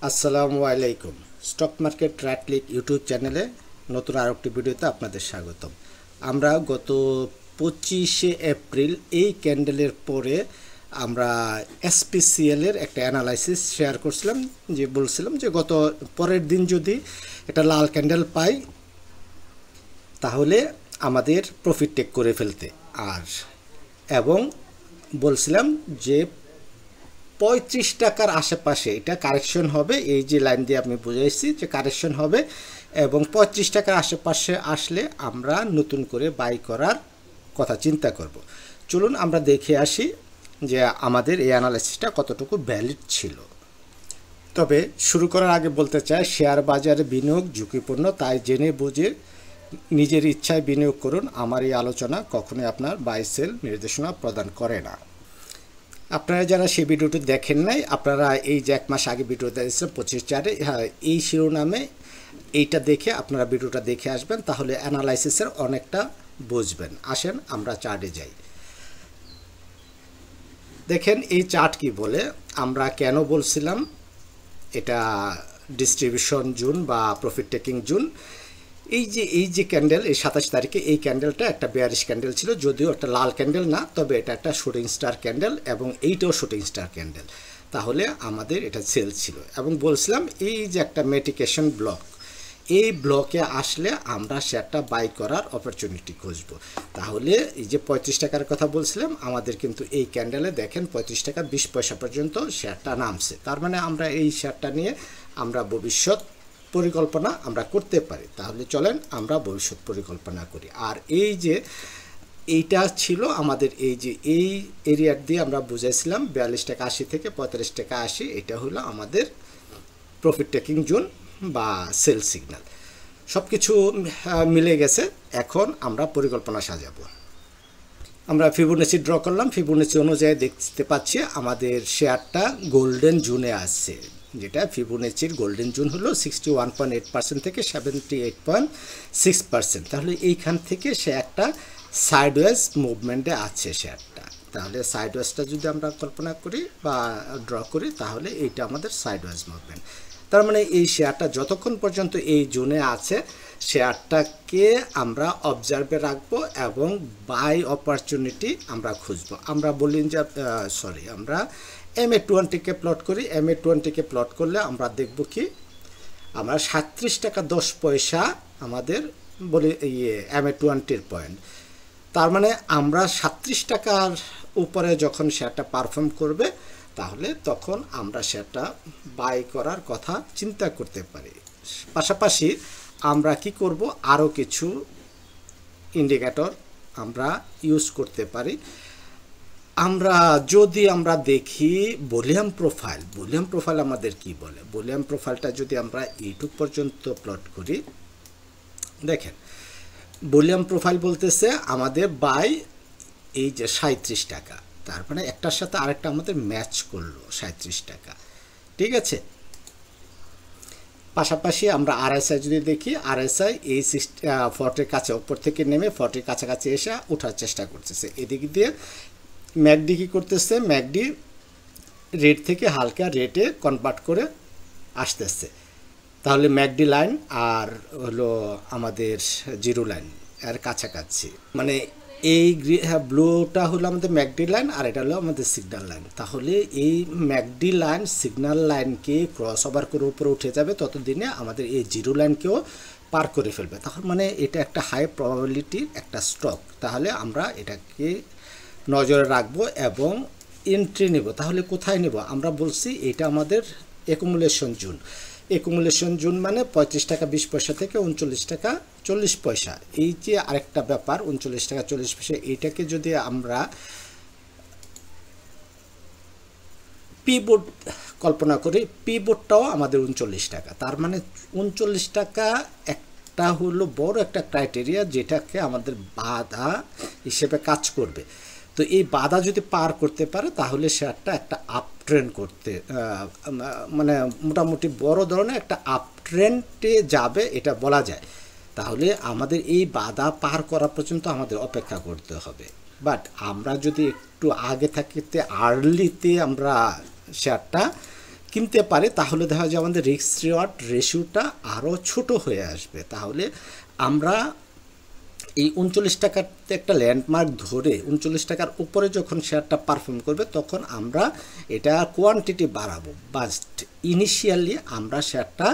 আসসালামু আলাইকুম। Stock market ট্র্যাকলিক YouTube চ্যানেলে নতুন আরেকটি ভিডিওতে আপনাদের স্বাগতম। আমরা গত 25শে এপ্রিল এই ক্যান্ডেলের পরে আমরা এসপিসিএলের একটা অ্যানালাইসিস শেয়ার করছিলাম, যে বলছিলাম যে গত পরের দিন যদি একটা লাল ক্যান্ডেল পাই তাহলে আমাদের প্রফিট টেক করে ফেলতে, আর এবং বলছিলাম যে 35 টাকার আশেপাশে এটা কারেকশন হবে। এই যে লাইন দিয়ে আমি বুঝাইছি যে কারেকশন হবে এবং 35 টাকার আশেপাশে আসলে আমরা নতুন করে বাই করার কথা চিন্তা করব। চলুন আমরা দেখে আসি যে আমাদের এই অ্যানালাইসিসটা কতটুকু ভ্যালিড ছিল। তবে শুরু করার আগে বলতে চাই, শেয়ার বাজারে বিনিয়োগ ঝুঁকিপূর্ণ, তাই জেনে বুঝে নিজের ইচ্ছায় বিনিয়োগ করুন। আমার এই আলোচনা কখনোই আপনার বাই সেল নির্দেশনা প্রদান করে না। আপনারা যারা সেই ভিডিওটি দেখেন নাই, আপনারা এই যে এক মাস আগে ভিডিও দেখেছেন 25/4, হ্যাঁ এই শিরোনামে এইটা দেখে আপনারা ভিডিওটা দেখে আসবেন, তাহলে অ্যানালাইসিসের অনেকটা বুঝবেন। আসেন আমরা চার্টে যাই। দেখেন এই চার্ট কি বলে, আমরা কেন বলছিলাম এটা ডিস্ট্রিবিউশন জোন বা প্রফিট টেকিং জোন। এই যে ক্যান্ডেল, এই 27 তারিখে এই ক্যান্ডেলটা একটা বেয়ারিশ ক্যান্ডেল ছিল, যদিও একটা লাল ক্যান্ডেল না, তবে এটা একটা শুটিং স্টার ক্যান্ডেল এবং এইটাও শুটিং স্টার ক্যান্ডেল, তাহলে আমাদের এটা সেল ছিল। এবং বলছিলাম এই যে একটা মেডিকেশন ব্লক, এই ব্লকে আসলে আমরা শেয়ারটা বাই করার অপরচুনিটি খুঁজব। তাহলে এই যে 35 টাকার কথা বলছিলাম, আমাদের কিন্তু এই ক্যান্ডেলে দেখেন 35 টাকা 20 পয়সা পর্যন্ত শেয়ারটা নামছে। তার মানে আমরা এই শেয়ারটা নিয়ে আমরা ভবিষ্যৎ পরিকল্পনা আমরা করতে পারি। তাহলে চলেন আমরা ভবিষ্যৎ পরিকল্পনা করি। আর এই যে এইটা ছিল আমাদের এই যে এই এরিয়া দিয়ে আমরা বুঝাইছিলাম 42 টাকা 80 থেকে 45 টাকা 80, এটা হলো আমাদের প্রফিট টেকিং জোন বা সেল সিগন্যাল। সব কিছু মিলে গেছে, এখন আমরা পরিকল্পনা সাজাবো। আমরা ফিবোনাচি ড্র করলাম, ফিবোনাচি অনুযায়ী দেখতে পাচ্ছি আমাদের শেয়ারটা গোল্ডেন জোনে আসছে, যেটা ফিবোনাচির গোল্ডেন জোন হলো 61.8% থেকে 78.6%। তাহলে এইখান থেকে সে একটা সাইডওয়েজ মুভমেন্টে আছে শেয়ারটা। তাহলে সাইডওয়েজটা যদি আমরা কল্পনা করি বা ড্র করি, তাহলে এইটা আমাদের সাইডওয়েজ মুভমেন্ট। তার মানে এই শেয়ারটা যতক্ষণ পর্যন্ত এই জোনে আছে, শেয়ারটাকে আমরা অবজার্ভে রাখবো এবং বাই অপরচুনিটি আমরা খুঁজবো। আমরা বলি যে আমরা MA20কে প্লট করি। MA20কে প্লট করলে আমরা দেখব কি, আমরা 37 টাকা 10 পয়সা আমাদের বলি MA20 পয়েন্ট। তার মানে আমরা 37 টাকার উপরে যখন শেয়ারটা পারফর্ম করবে, তাহলে তখন আমরা শেয়ারটা বাই করার কথা চিন্তা করতে পারি। পাশাপাশি আমরা কি করব, আরও কিছু ইন্ডিকেটর আমরা ইউজ করতে পারি। আমরা যদি আমরা দেখি ভলিউম প্রোফাইল আমাদের কি বলে। ভলিউম প্রোফাইলটা যদি আমরা ইউটিউব পর্যন্ত প্লট করি, দেখেন ভলিউম প্রোফাইল বলতেছে আমাদের বাই এই যে 37 টাকা, তার মানে একটার সাথে আরেকটা আমাদের ম্যাচ করলো 37 টাকা, ঠিক আছে। পাশাপাশি আমরা RSI যদি দেখি, RSI এই 40 কাছে উপর থেকে নেমে 40 কাছাকাছি এসে ওঠার চেষ্টা করতেছে। এদিক দিয়ে ম্যাকডি কী করতেছে, ম্যাকডি রেট থেকে হালকা রেটে কনভার্ট করে আসতেছে। তাহলে ম্যাকডি লাইন আর হলো আমাদের জিরো লাইন এর কাছাকাছি, মানে এই ব্লুটা হলো আমাদের ম্যাকডি লাইন আর এটা হলো আমাদের সিগন্যাল লাইন। তাহলে এই ম্যাকডি লাইন সিগন্যাল লাইনকে ক্রস ওভার করে উপরে উঠে যাবে, ততদিনে আমাদের এই জিরো লাইনকেও পার করে ফেলবে। তাহলে মানে এটা একটা হাই প্রবাবিলিটির একটা স্টক। তাহলে আমরা এটাকে নজরে রাখবো এবং এন্ট্রি নেব। তাহলে কোথায় নেব, আমরা বলছি এটা আমাদের অ্যাকুমুলেশন জোন। অ্যাকুমুলেশন জোন মানে 35 টাকা 20 পয়সা থেকে 39 টাকা 40 পয়সা। এই যে আরেকটা ব্যাপার 39 টাকা 40 পয়সা, এইটাকে যদি আমরা পিবোর্ড কল্পনা করি, পিবোর্ডটাও আমাদের 39 টাকা। তার মানে 39 টাকা একটা হলো বড় একটা ক্রাইটেরিয়া, যেটাকে আমাদের বাধা হিসেবে কাজ করবে। তো এই বাধা যদি পার করতে পারে, তাহলে শেয়ারটা একটা আপ ট্রেন্ড করতে মানে মোটামুটি বড় ধরনের একটা আপ ট্রেন্ডে যাবে, এটা বলা যায়। তাহলে আমাদের এই বাধা পার করা পর্যন্ত আমাদের অপেক্ষা করতে হবে। বাট আমরা যদি একটু আগে থাকতে আর্লিতে আমরা শেয়ারটা কিনতে পারে, তাহলে দেখা যায় আমাদের রিস্ক রিওয়ার্ড রেশিওটা আরও ছোট হয়ে আসবে। তাহলে আমরা এই 39 টাকাতে একটা ল্যান্ডমার্ক ধরে 39 টাকার উপরে যখন শেয়ারটা পারফর্ম করবে তখন আমরা এটা কোয়ান্টিটি বাড়াবো। বাট ইনিশিয়ালি আমরা শেয়ারটা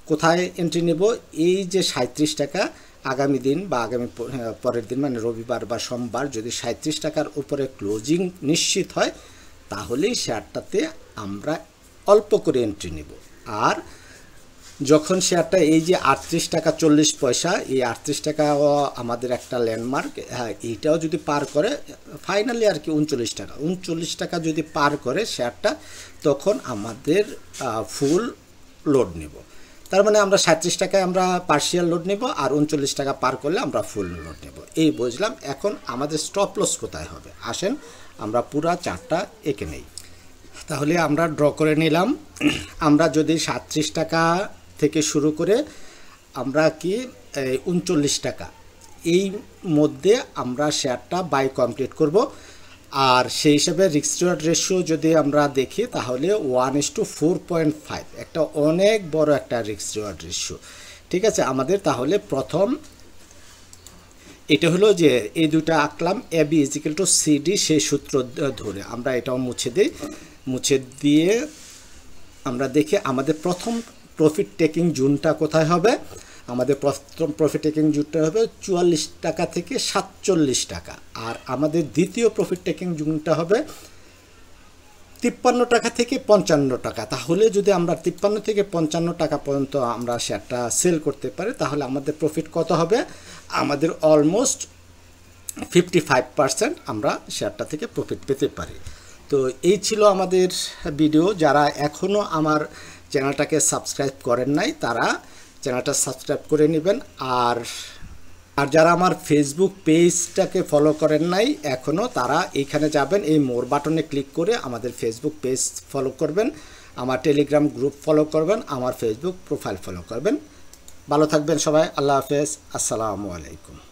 কোথায় এন্ট্রি নেব, এই যে 37 টাকা আগামী দিন বা আগামী পরের দিন মানে রবিবার বা সোমবার যদি 37 টাকার উপরে ক্লোজিং নিশ্চিত হয় তাহলেই শেয়ারটাতে আমরা অল্প করে এন্ট্রি নেব। আর যখন শেয়ারটা এই যে 38 টাকা 40 পয়সা, এই 38 টাকা আমাদের একটা ল্যান্ডমার্ক, হ্যাঁ এইটাও যদি পার করে ফাইনালি আর কি 39 টাকা যদি পার করে শেয়ারটা, তখন আমাদের ফুল লোড নেব। তার মানে আমরা 37 টাকায় আমরা পার্শিয়াল লোড নেব আর 39 টাকা পার করলে আমরা ফুল লোড নেব। এই বুঝলাম। এখন আমাদের স্টপ লস কোথায় হবে, আসেন আমরা পুরা চার্টটা এঁকে নেই। তাহলে আমরা ড্র করে নিলাম। আমরা যদি 37 টাকা থেকে শুরু করে আমরা কি 39 টাকা এই মধ্যে আমরা শেয়ারটা বাই কমপ্লিট করব। আর সেই হিসাবে রিস্ক রিওয়ার্ড রেশিও যদি আমরা দেখি তাহলে 1:4.5, একটা অনেক বড় একটা রিস্ক রিওয়ার্ড রেশিও। ঠিক আছে, আমাদের তাহলে প্রথম এটা হলো যে এই দুটা আঁকলাম AB = CD, সেই সূত্র ধরে আমরা এটাও মুছে দিই। মুছে দিয়ে আমরা দেখি আমাদের প্রথম প্রফিট টেকিং জোনটা কোথায় হবে। আমাদের প্রথম প্রফিট টেকিং জোনটা হবে 44 টাকা থেকে 47 টাকা। আর আমাদের দ্বিতীয় প্রফিট টেকিং জোনটা হবে 53 টাকা থেকে 55 টাকা। তাহলে যদি আমরা 53 থেকে 55 টাকা পর্যন্ত আমরা শেয়ারটা সেল করতে পারি তাহলে আমাদের প্রফিট কত হবে, আমাদের অলমোস্ট 55% আমরা শেয়ারটা থেকে প্রফিট পেতে পারি। তো এই ছিল আমাদের ভিডিও। যারা এখনও আমার চ্যানেলটাকে সাবস্ক্রাইব করেন নাই তারা চ্যানেলটা সাবস্ক্রাইব করে নেবেন। আর যারা আমার ফেসবুক পেজটাকে ফলো করেন নাই এখনও, তারা এইখানে যাবেন, এই মোর বাটনে ক্লিক করে আমাদের ফেসবুক পেজ ফলো করবেন, আমার টেলিগ্রাম গ্রুপ ফলো করবেন, আমার ফেসবুক প্রোফাইল ফলো করবেন। ভালো থাকবেন সবাই। আল্লাহ হাফেজ। আসসালামু আলাইকুম।